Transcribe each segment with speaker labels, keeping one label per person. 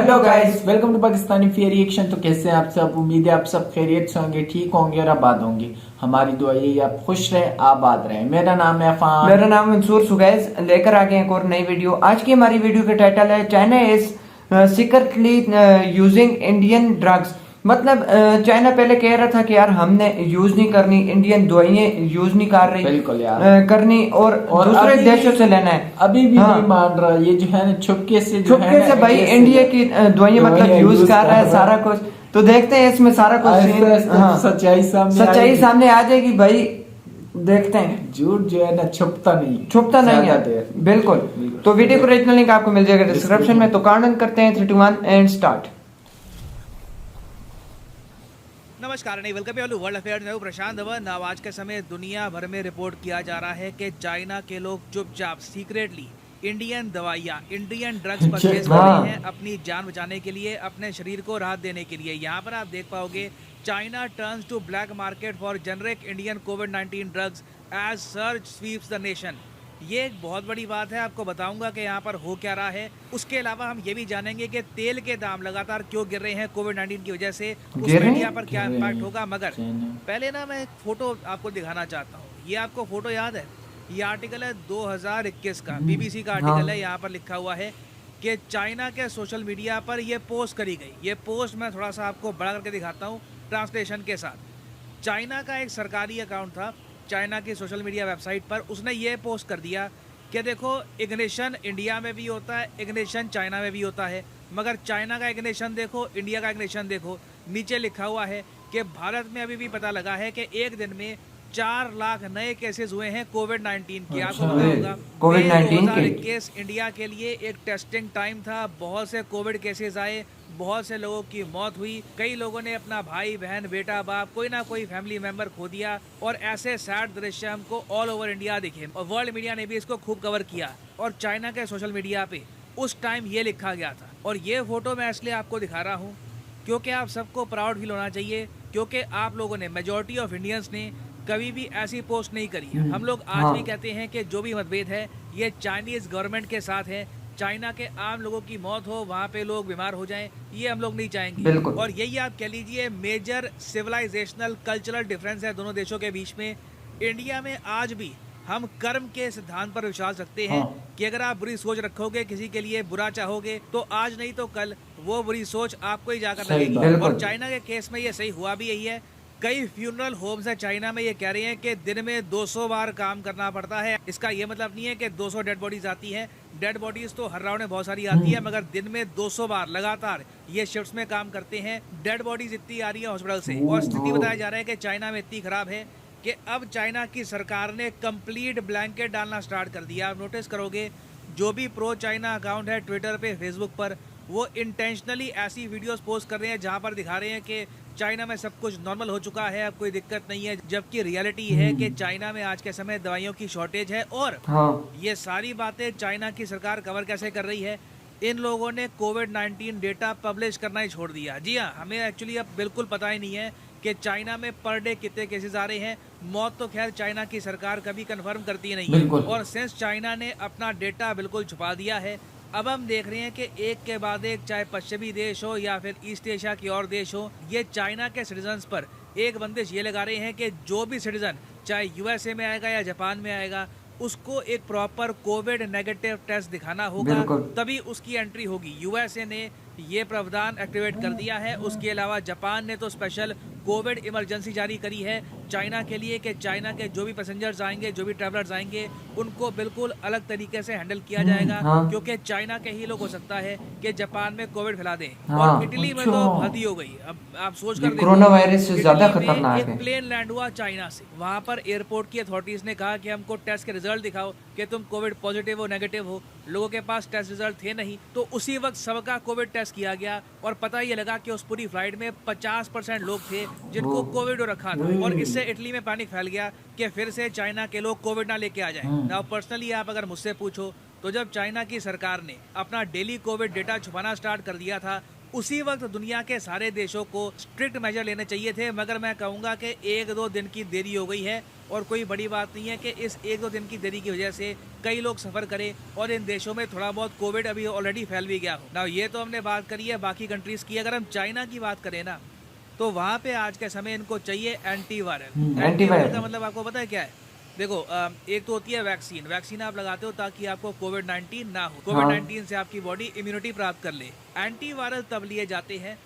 Speaker 1: Hello guys, welcome to Pakistani fair reaction. तो कैसे हैं आप सब? उम्मीद है आप सब खैरियत से होंगे, ठीक होंगे और आबाद होंगे। हमारी दुआ यही आप खुश रहें, आबाद रहें। मेरा नाम है अफान।
Speaker 2: मेरा नाम मंसूर। सो गाइस, लेकर आ गए एक और नई वीडियो। आज की हमारी वीडियो का टाइटल है China is secretly using Indian drugs. मतलब चाइना पहले कह रहा था कि यार हमने यूज नहीं करनी, इंडियन दवाइयां यूज नहीं कर रही,
Speaker 1: बिल्कुल यार
Speaker 2: करनी और दूसरे देशों से लेना है।
Speaker 1: अभी भी
Speaker 2: हाँ,
Speaker 1: नहीं मान रहा। ये जो है ना छुपके से
Speaker 2: भाई इंडिया की दवाइयां मतलब यूज कर रहा है सारा कुछ। तो देखते हैं इसमें सारा कुछ
Speaker 1: सच्चाई
Speaker 2: सामने आ जाएगी भाई। देखते हैं।
Speaker 1: झूठ जो है ना छुपता नहीं
Speaker 2: है बिल्कुल। तो वीडियो को ओरिजिनल लिंक आपको मिल जाएगा डिस्क्रिप्शन में। तो काउंट करते हैं 3 2 1 एंड स्टार्ट।
Speaker 3: नमस्कार नहीं वेलकम टू वर्ल्ड अफेयर्स। मैं हूं प्रशांत धवन। आज के समय दुनिया भर में रिपोर्ट किया जा रहा है कि चाइना के लोग चुपचाप सीक्रेटली इंडियन दवाइयाँ, इंडियन ड्रग्स परचेज कर रहे हैं अपनी जान बचाने के लिए, अपने शरीर को राहत देने के लिए। यहाँ पर आप देख पाओगे China turns to black market for generic Indian कोविड-19 drugs as surge sweeps the nation. ये एक बहुत बड़ी बात है। आपको बताऊंगा कि यहाँ पर हो क्या रहा है। उसके अलावा हम ये भी जानेंगे कि तेल के दाम लगातार क्यों गिर रहे हैं कोविड-19 की वजह से, उसमें इंडिया पर क्या इम्पैक्ट होगा। मगर पहले ना मैं एक फोटो आपको दिखाना चाहता हूँ। ये आपको फोटो याद है? ये आर्टिकल है 2021 का, बीबीसी का आर्टिकल है। यहाँ पर लिखा हुआ है कि चाइना के सोशल मीडिया पर ये पोस्ट करी गई। ये पोस्ट मैं थोड़ा सा आपको बड़ा करके दिखाता हूँ ट्रांसलेशन के साथ। चाइना का एक सरकारी अकाउंट था चाइना की सोशल मीडिया वेबसाइट पर, उसने ये पोस्ट कर दिया कि देखो इग्निशन इंडिया में भी होता है, इग्निशन चाइना में भी होता है, मगर चाइना का इग्निशन देखो, इंडिया का इग्निशन देखो। नीचे लिखा हुआ है कि भारत में अभी भी पता लगा है कि एक दिन में 4 लाख नए केसेस हुए हैं कोविड-19 के। आपको पता होगा कोविड-19 केस इंडिया के लिए एक टेस्टिंग टाइम था। बहुत से कोविड केसेस आए, बहुत से लोगों की मौत हुई, कई लोगों ने अपना भाई बहन बेटा बाप कोई ना कोई फैमिली मेंबर खो दिया। और ऐसे सैड दृश्य हमको ऑल ओवर इंडिया दिखे और वर्ल्ड मीडिया ने भी इसको खूब कवर किया। और चाइना के सोशल मीडिया पे उस टाइम ये लिखा गया था। और ये फोटो मैं इसलिए आपको दिखा रहा हूँ क्योंकि आप सबको प्राउड फील होना चाहिए, क्योंकि आप लोगों ने, मेजोरिटी ऑफ इंडियंस ने कभी भी ऐसी पोस्ट नहीं करी है। हम लोग आज भी कहते हैं कि जो भी मतभेद है ये चाइनीज गवर्नमेंट के साथ है। चाइना के आम लोगों की मौत हो, वहाँ पे लोग बीमार हो जाएं, ये हम लोग नहीं चाहेंगे। और यही आप कह लीजिए मेजर सिविलाइजेशनल कल्चरल डिफरेंस है दोनों देशों के बीच में। इंडिया में आज भी हम कर्म के सिद्धांत पर विश्वास रखते हैं कि अगर आप बुरी सोच रखोगे, किसी के लिए बुरा चाहोगे, तो आज नहीं तो कल वो बुरी सोच आपको ही जाकर लगेगी। और चाइना के केस में ये सही हुआ भी यही है। कई फ्यूनरल होम्स है चाइना में, ये कह रहे हैं कि दिन में 200 बार काम करना पड़ता है। इसका ये मतलब नहीं है कि 200 डेड बॉडीज आती हैं। डेड बॉडीज तो हर राउंड में बहुत सारी आती है, मगर दिन में 200 बार लगातार ये शिफ्ट्स में काम करते हैं। डेड बॉडीज इतनी आ रही है हॉस्पिटल से। और स्थिति बताया जा रहा है कि चाइना में इतनी खराब है कि अब चाइना की सरकार ने कंप्लीट ब्लैंकेट डालना स्टार्ट कर दिया। आप नोटिस करोगे जो भी प्रो चाइना अकाउंट है ट्विटर पे, फेसबुक पर, वो इंटेंशनली ऐसी वीडियोस पोस्ट कर रहे हैं जहां पर दिखा रहे हैं कि चाइना में सब कुछ नॉर्मल हो चुका है, अब कोई दिक्कत नहीं है। जबकि रियलिटी है कि चाइना में आज के समय दवाइयों की शॉर्टेज है। और ये सारी बातें चाइना की सरकार कवर कैसे कर रही है? इन लोगों ने कोविड-19 डेटा पब्लिश करना ही छोड़ दिया। जी हाँ, हमें एक्चुअली अब बिल्कुल पता ही नहीं है कि चाइना में पर डे कितने केसेस आ रहे हैं। मौत तो खैर चाइना की सरकार कभी कंफर्म करती नहीं है। और सिंस चाइना ने अपना डेटा बिल्कुल छुपा दिया है, अब हम देख रहे हैं कि एक के बाद एक, चाहे पश्चिमी देश हो या फिर ईस्ट एशिया की और देश हो, ये चाइना के सिटीजन्स पर एक बंदिश ये लगा रहे हैं कि जो भी सिटीजन चाहे यूएसए में आएगा या जापान में आएगा, उसको एक प्रॉपर कोविड नेगेटिव टेस्ट दिखाना होगा, तभी उसकी एंट्री होगी। यूएसए ने ये प्रावधान एक्टिवेट कर दिया है। उसके अलावा जापान ने तो स्पेशल कोविड इमरजेंसी जारी करी है चाइना के लिए कि चाइना के जो भी पैसेंजर्स आएंगे, जो भी ट्रैवलर्स आएंगे, उनको बिल्कुल अलग तरीके से हैंडल किया जाएगा। क्योंकि चाइना के ही लोग हो सकता है कि जापान में कोविड फैला दें। और इटली में तो हद ही हो गई। अब आप सोच कर
Speaker 2: कोरोना वायरस से ज्यादा खतरनाक है।
Speaker 3: एक प्लेन लैंड हुआ चाइना से, वहाँ पर एयरपोर्ट की अथॉरिटीज ने कहा कि हमको टेस्ट के रिजल्ट दिखाओ कि तुम कोविड पॉजिटिव हो नेगेटिव हो। लोगों के पास टेस्ट रिजल्ट थे नहीं, तो उसी वक्त सबका कोविड टेस्ट किया गया और पता ये लगा कि उस पूरी फ्लाइट में 50% लोग थे जिनको कोविड हो रखा था। और इससे इटली में पैनिक फैल गया कि फिर से चाइना के लोग कोविड ना लेके आ जाएं। नाउ पर्सनली आप अगर मुझसे पूछो तो जब चाइना की सरकार ने अपना डेली कोविड डेटा छुपाना स्टार्ट कर दिया था, उसी वक्त दुनिया के सारे देशों को स्ट्रिक्ट मेजर लेने चाहिए थे, मगर मैं कहूँगा कि 1-2 दिन की देरी हो गई है और कोई बड़ी बात नहीं है कि इस 1-2 दिन की देरी की वजह से कई लोग सफ़र करें और इन देशों में थोड़ा बहुत कोविड अभी ऑलरेडी फैल भी गया हो ना। ये तो हमने बात करी है बाकी कंट्रीज़ की। अगर हम चाइना की बात करें ना, तो वहाँ पे आज के समय इनको चाहिए एंटीवायरल का मतलब आपको पता है क्या है? देखो, एक तो होती है वैक्सीन आप लगाते हो ताकि आपको कोविड-19 ना हो, कोविड-19 से आपकी बॉडी इम्यूनिटी प्राप्त कर ले। एंटीवायरल तब लिए जाते हैं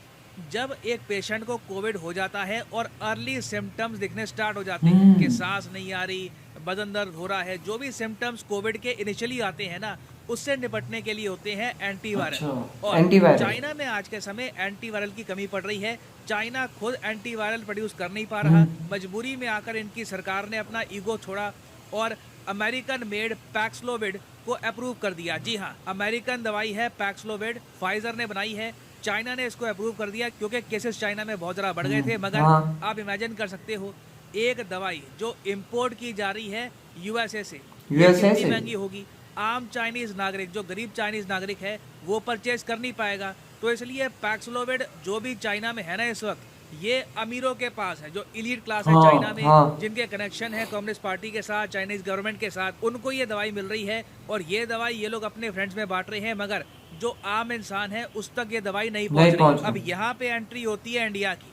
Speaker 3: जब एक पेशेंट को कोविड हो जाता है और अर्ली सिम्टम्स दिखने स्टार्ट हो जाते हैं कि सांस नहीं आ रही, बदन दर्द हो रहा है, जो भी सिम्टम्स कोविड के इनिशियली आते हैं ना, उससे निपटने के लिए होते हैं एंटीवायरल। और चाइना में आज के समय एंटीवायरल की कमी पड़ रही है। चाइना खुद एंटीवायरल प्रोड्यूस कर नहीं पा रहा, मजबूरी में आकर इनकी सरकार ने अपना ईगो छोड़ा और अमेरिकन मेड पैक्सलोविड को अप्रूव कर दिया। जी हाँ, अमेरिकन दवाई है पैक्सलोविड, फाइजर ने बनाई है, चाइना ने इसको अप्रूव कर दिया क्योंकि केसेस चाइना में बहुत ज़्यादा बढ़ गए थे। मगर आप इमेजिन कर सकते हो, एक दवाई जो इम्पोर्ट की जा रही है यूएसए से, कितनी महंगी होगी। आम चाइनीज नागरिक, जो गरीब चाइनीज नागरिक है, वो परचेज कर नहीं पाएगा। तो इसलिए पैक्सलोविड जो भी चाइना में है ना इस वक्त, ये अमीरों के पास है, जो इलीट क्लास है चाइना में, जिनके कनेक्शन है कम्युनिस्ट पार्टी के साथ, चाइनीज गवर्नमेंट के साथ, उनको ये दवाई मिल रही है और ये दवाई ये लोग अपने फ्रेंड्स में बांट रहे हैं। मगर जो आम इंसान है उस तक ये दवाई नहीं पहुंच रही। अब यहाँ पे एंट्री होती है इंडिया की।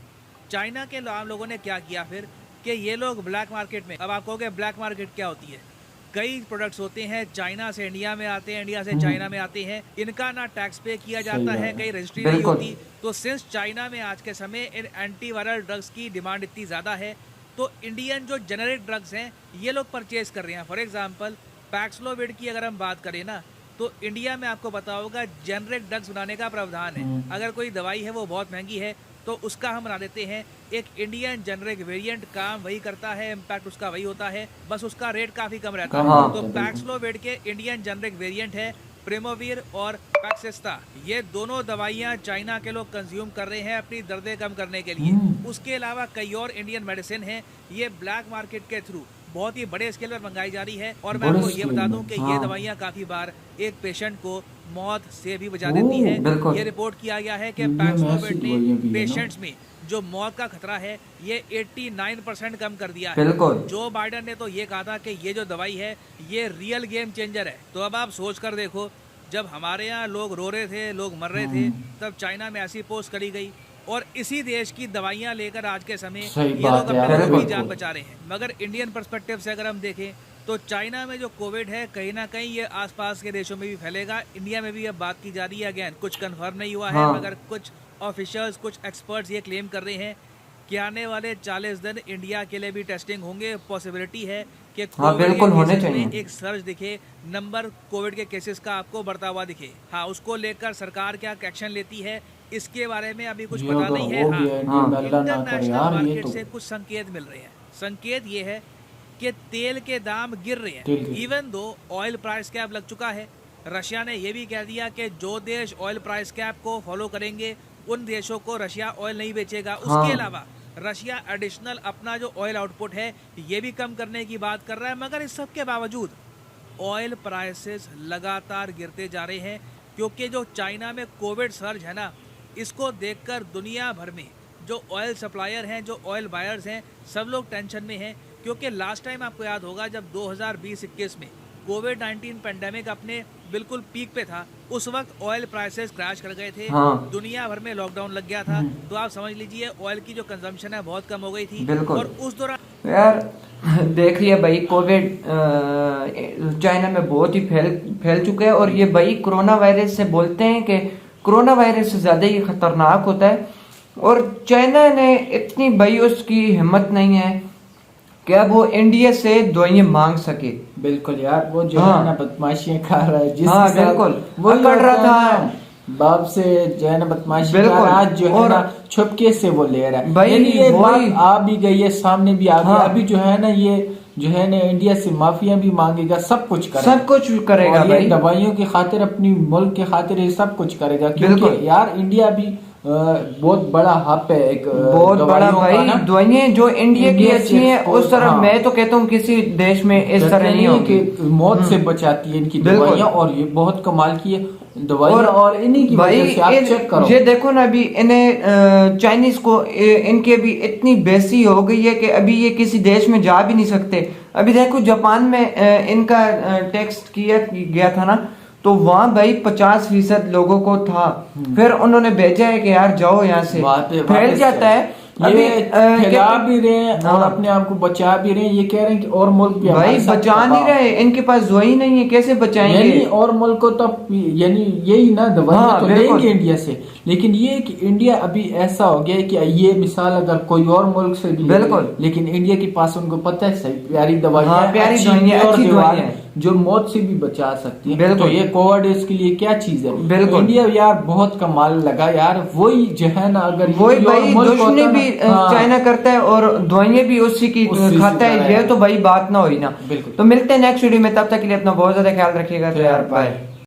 Speaker 3: चाइना के आम लोगों ने क्या किया फिर कि ये लोग ब्लैक मार्केट में, अब आप कहोगे ब्लैक मार्केट क्या होती है? कई प्रोडक्ट्स होते हैं चाइना से इंडिया में आते हैं, इंडिया से चाइना में आते हैं, इनका ना टैक्स पे किया जाता है, कहीं रजिस्ट्री नहीं होती। तो सिंस चाइना में आज के समय इन एंटीवायरल ड्रग्स की डिमांड इतनी ज़्यादा है, तो इंडियन जो जेनेरिक ड्रग्स हैं ये लोग परचेज कर रहे हैं। फॉर एग्जांपल पैक्सलोविड की अगर हम बात करें ना, तो इंडिया में आपको पता होगा जेनेरिक ड्रग्स बनाने का प्रावधान है। अगर कोई दवाई है वो बहुत महंगी है तो उसका हम बना देते हैं एक इंडियन जेनेरिक वेरिएंट, काम वही करता है, इम्पैक्ट उसका वही होता है, बस उसका रेट काफी कम रहता है। तो पैक्सलोविड के इंडियन जेनेरिक वेरिएंट है प्रेमोविर और पैक्सिस्ता। ये दोनों दवाइयां चाइना के लोग कंज्यूम कर रहे हैं अपनी दर्दें कम करने के लिए। उसके अलावा कई और इंडियन मेडिसिन हैं, ये ब्लैक मार्केट के थ्रू बहुत ही बड़े स्केल पर मंगाई जा रही है। और मैं आपको ये बता दूं कि ये दवाइयां काफी बार एक पेशेंट को मौत से भी बचा देती है। ये रिपोर्ट किया गया है कि पैक्सलोविड ने पेशेंट्स में जो मौत का खतरा है ये 89% कम कर दिया है। जो बाइडेन ने तो ये कहा था कि ये जो दवाई है ये रियल गेम चेंजर है। तो अब आप सोच कर देखो, जब हमारे यहाँ लोग रो रहे थे, लोग मर रहे थे, तब चाइना में ऐसी पोस्ट करी गई और इसी देश की दवाइयां लेकर आज के समय ये लोग अपने लोगों की जान बचा रहे हैं। मगर इंडियन पर्सपेक्टिव से अगर हम देखें तो चाइना में जो कोविड है कहीं ना कहीं ये आसपास के देशों में भी फैलेगा। इंडिया में भी अब बात की जा रही है, अगेन कुछ कंफर्म नहीं हुआ है, मगर कुछ ऑफिशियल्स, कुछ एक्सपर्ट्स ये क्लेम कर रहे हैं कि आने वाले 40 दिन इंडिया के लिए भी टेस्टिंग होंगे। पॉसिबिलिटी है कि
Speaker 2: बिल्कुल होने चाहिए,
Speaker 3: एक सर्च दिखे, नंबर कोविड के केसेस का आपको बढ़ता हुआ दिखे। हाँ, उसको लेकर सरकार क्या एक्शन लेती है इसके बारे में अभी कुछ पता नहीं है। इंटरनेशनल मार्केट से कुछ संकेत मिल रहे हैं। संकेत ये है कि तेल के दाम गिर रहे हैं, even though oil price cap लग चुका है। रशिया ने यह भी कह दिया कि जो देश ऑयल प्राइस कैप को फॉलो करेंगे उन देशों को रशिया ऑयल नहीं बेचेगा। उसके अलावा रशिया एडिशनल अपना जो ऑयल आउटपुट है ये भी कम करने की बात कर रहा है। मगर इस सब के बावजूद ऑयल प्राइसेस लगातार गिरते जा रहे हैं, क्योंकि जो चाइना में कोविड सर्ज है ना, इसको देखकर दुनिया भर में जो ऑयल सप्लायर हैं, जो ऑयल बायर्स हैं, सब लोग टेंशन में हैं। क्योंकि लास्ट टाइम आपको याद होगा जब 2020-21 में कोविड-19 पेंडेमिक अपने बिल्कुल पीक पे था, उस वक्त ऑयल प्राइसेस क्रैश कर गए थे। दुनिया भर में लॉकडाउन लग गया था। तो आप समझ लीजिए ऑयल की जो कंजम्पशन है बहुत कम हो गई थी। और उस दौरान
Speaker 2: यार देखिए भाई, कोविड चाइना में बहुत ही फैल चुका है। और ये भाई कोरोना वायरस से बोलते हैं कि कोरोना वायरस से ज्यादा ही खतरनाक होता है। और चाइना ने इतनी भाई उसकी हिम्मत नहीं है क्या वो इंडिया से दवाइयां मांग सके।
Speaker 1: बिल्कुल यार, वो जो है ना बदमाशियां कर रहा है, जिस
Speaker 2: बिल्कुल
Speaker 1: वो
Speaker 2: कर रहा था
Speaker 1: बाप से जो है ना बदमाशी कर रहा, आज जो है ना छुपके से वो ले रहा है
Speaker 2: भाई।
Speaker 1: ये बात आ भी गई है, सामने भी आ गई। अभी जो है ना ये जो है ना इंडिया से माफिया भी मांगेगा, सब कुछ करेगा भाई। दवाइयों की खातिर, अपनी मुल्क की खातिर ये सब कुछ करेगा। क्योंकि यार इंडिया भी बहुत बड़ा हब है, एक
Speaker 2: बहुत बड़ा भाई। दवाइयां जो इंडिया की अच्छी हैं उस तरह मैं तो कहता हूँ किसी देश में इस तरह नहीं हो कि
Speaker 1: मौत से बचाती है इनकी दवाइयां। और ये बहुत कमाल की है। दवाइयाँ और इन्हीं की वजह से आप चेक करो।
Speaker 2: ये देखो ना अभी इन्हें चाइनीज को इनकी अभी इतनी बेसी हो गई है कि अभी ये किसी देश में जा भी नहीं सकते। अभी देखो जापान में इनका टेस्ट किया गया था ना, तो वहां भाई 50% लोगों को था, फिर उन्होंने भेजा है कि यार जाओ यहाँ से, फैल जाता है।
Speaker 1: ये फैला भी रहे हैं और अपने आप को बचा भी रहे हैं। ये कह रहे हैं कि और मुल्क भी
Speaker 2: भाई बचा नहीं रहे, इनके पास दवाई नहीं है, कैसे बचाएंगे?
Speaker 1: यानी और मुल्क को तो यानी यही ना दवाइयाँ तो लेंगे इंडिया से, लेकिन ये कि इंडिया अभी ऐसा हो गया है कि ये मिसाल अगर कोई और मुल्क से भी
Speaker 2: बिल्कुल,
Speaker 1: लेकिन इंडिया के पास उनको पता है सही प्यारी दवाइयाँ,
Speaker 2: प्यारी दवाइयाँ
Speaker 1: जो मौत से भी बचा सकती है। तो ये कोविड इसके लिए क्या चीज है?
Speaker 2: बिल्कुल,
Speaker 1: इंडिया यार बहुत कमाल लगा यार। वही जो है ना, अगर
Speaker 2: वही भाई दुश्मनी भी चाइना करता है और दवाइयाँ भी उसी की खाता है, ये तो भाई बात ना हुई ना।
Speaker 1: बिल्कुल।
Speaker 2: तो मिलते हैं नेक्स्ट वीडियो में, तब तक के लिए अपना बहुत ज्यादा ख्याल रखिएगा। तो यार बाय।